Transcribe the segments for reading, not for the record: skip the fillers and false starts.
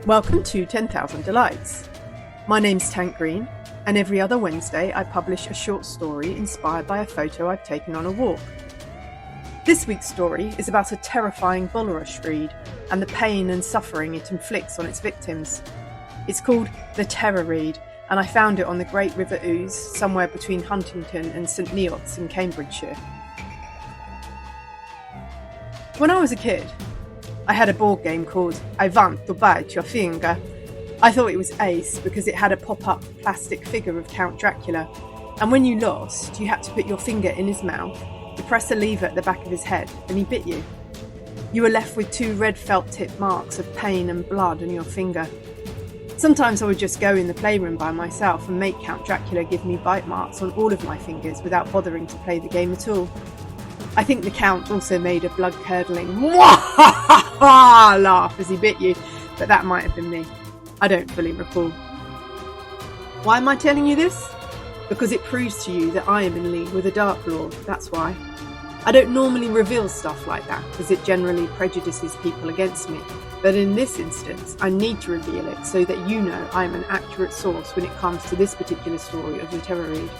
Welcome to 10,000 Delights. My name's Tank Green, and every other Wednesday I publish a short story inspired by a photo I've taken on a walk. This week's story is about a terrifying bulrush reed and the pain and suffering it inflicts on its victims. It's called the Terror Reed, and I found it on the Great River Ouse, somewhere between Huntingdon and St Neots in Cambridgeshire. When I was a kid, I had a board game called I Want to Bite Your Finger. I thought it was ace because it had a pop-up plastic figure of Count Dracula, and when you lost, you had to put your finger in his mouth, you press a lever at the back of his head, and he bit you. You were left with 2 red felt-tip marks of pain and blood on your finger. Sometimes I would just go in the playroom by myself and make Count Dracula give me bite marks on all of my fingers without bothering to play the game at all. I think the Count also made a blood-curdling laugh as he bit you, but that might have been me. I don't fully recall. Why am I telling you this? Because it proves to you that I am in league with a Dark Lord, that's why. I don't normally reveal stuff like that, as it generally prejudices people against me, but in this instance, I need to reveal it so that you know I am an accurate source when it comes to this particular story of the Terror Reed.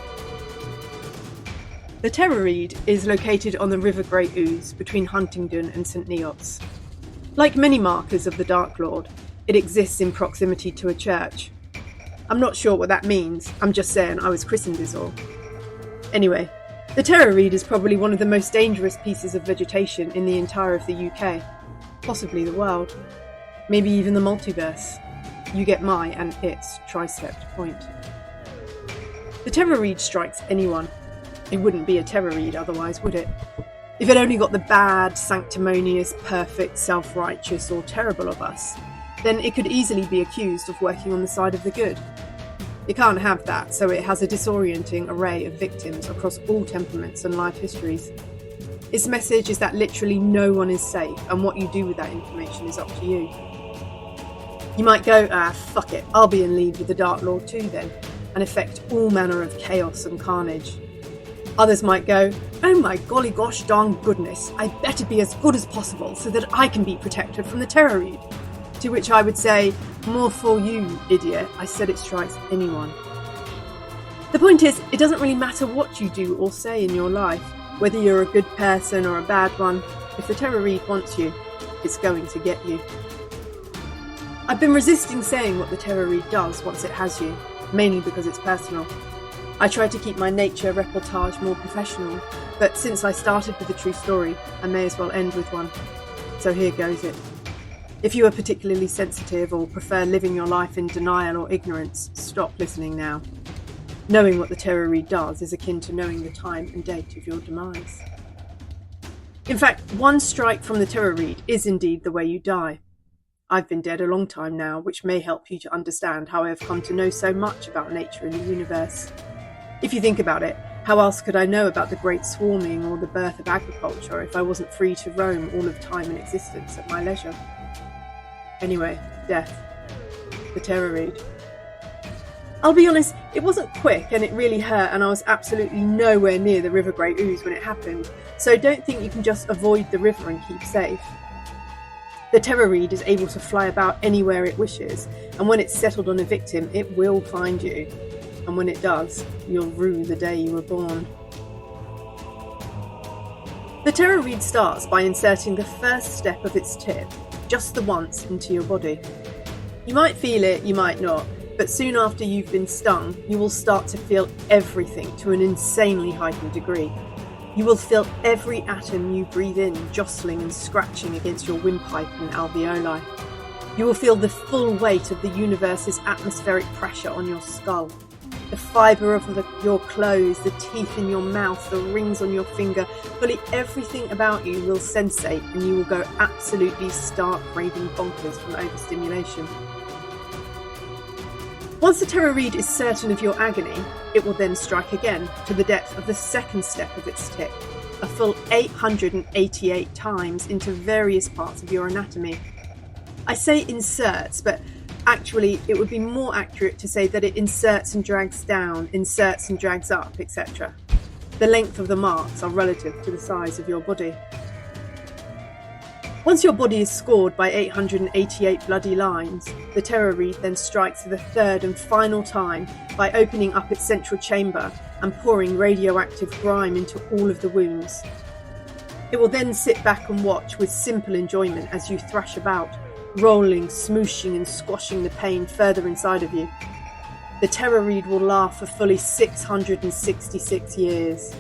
The Terror Reed is located on the River Great Ouse between Huntingdon and St Neots. Like many markers of the Dark Lord, it exists in proximity to a church. I'm not sure what that means, I'm just saying I was christened is all. Anyway, the Terror Reed is probably one of the most dangerous pieces of vegetation in the entire of the UK, possibly the world, maybe even the multiverse. You get my and its tricept point. The Terror Reed strikes anyone. It wouldn't be a terror reed otherwise, would it? If it only got the bad, sanctimonious, perfect, self-righteous or terrible of us, then it could easily be accused of working on the side of the good. It can't have that, so it has a disorienting array of victims across all temperaments and life histories. Its message is that literally no one is safe, and what you do with that information is up to you. You might go, fuck it, I'll be in league with the Dark Lord too then, and effect all manner of chaos and carnage. Others might go, oh my golly gosh darn goodness, I better be as good as possible so that I can be protected from the Terror Reed. To which I would say, more for you, idiot, I said it strikes anyone. The point is, it doesn't really matter what you do or say in your life, whether you're a good person or a bad one. If the Terror Reed wants you, it's going to get you. I've been resisting saying what the Terror Reed does once it has you, mainly because it's personal. I try to keep my nature reportage more professional, but since I started with a true story, I may as well end with one. So here goes it. If you are particularly sensitive or prefer living your life in denial or ignorance, stop listening now. Knowing what the Terror Reed does is akin to knowing the time and date of your demise. In fact, one strike from the Terror Reed is indeed the way you die. I've been dead a long time now, which may help you to understand how I have come to know so much about nature and the universe. If you think about it, how else could I know about the great swarming or the birth of agriculture if I wasn't free to roam all of time and existence at my leisure? Anyway, death. The Terror Reed. I'll be honest, it wasn't quick and it really hurt, and I was absolutely nowhere near the River Great Ouse when it happened, so don't think you can just avoid the river and keep safe. The Terror Reed is able to fly about anywhere it wishes, and when it's settled on a victim, it will find you. And when it does, you'll rue the day you were born. The Terror Reed starts by inserting the first step of its tip, just the once, into your body. You might feel it, you might not, but soon after you've been stung, you will start to feel everything to an insanely heightened degree. You will feel every atom you breathe in jostling and scratching against your windpipe and alveoli. You will feel the full weight of the universe's atmospheric pressure on your skull. The fibre of your clothes, the teeth in your mouth, the rings on your finger, fully everything about you will sensate, and you will go absolutely stark raving bonkers from overstimulation. Once the Terror Reed is certain of your agony, it will then strike again to the depth of the second step of its tip, a full 888 times into various parts of your anatomy. I say inserts, but actually, it would be more accurate to say that it inserts and drags down, inserts and drags up, etc. The length of the marks are relative to the size of your body. Once your body is scored by 888 bloody lines, the terror reed then strikes for the third and final time by opening up its central chamber and pouring radioactive grime into all of the wounds. It will then sit back and watch with simple enjoyment as you thrash about, rolling, smooshing and squashing the pain further inside of you. The terror reed will laugh for fully 666 years.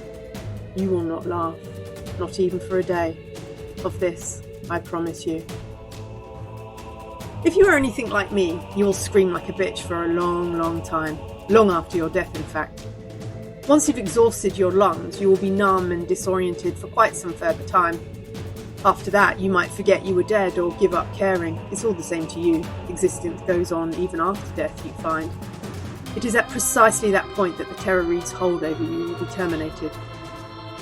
You will not laugh, not even for a day. Of this, I promise you. If you are anything like me, you will scream like a bitch for a long, long time. Long after your death, in fact. Once you've exhausted your lungs, you will be numb and disoriented for quite some further time. After that, you might forget you were dead or give up caring. It's all the same to you. Existence goes on even after death, you find. It is at precisely that point that the terror reed's hold over you will be terminated.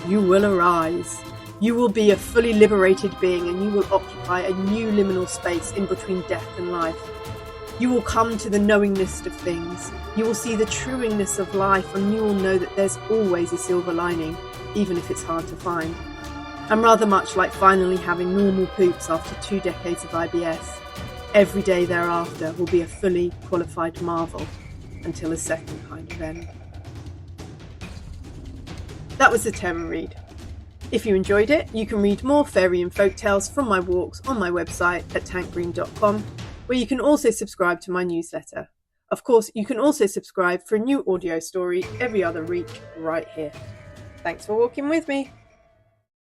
You will arise. You will be a fully liberated being, and you will occupy a new liminal space in between death and life. You will come to the knowingness of things. You will see the truingness of life, and you will know that there's always a silver lining, even if it's hard to find. And rather much like finally having normal poops after 2 decades of IBS, every day thereafter will be a fully qualified marvel until a second kind of end. That was the terror reed. If you enjoyed it, you can read more fairy and folk tales from my walks on my website at tankgreen.com, where you can also subscribe to my newsletter. Of course, you can also subscribe for a new audio story every other week right here. Thanks for walking with me.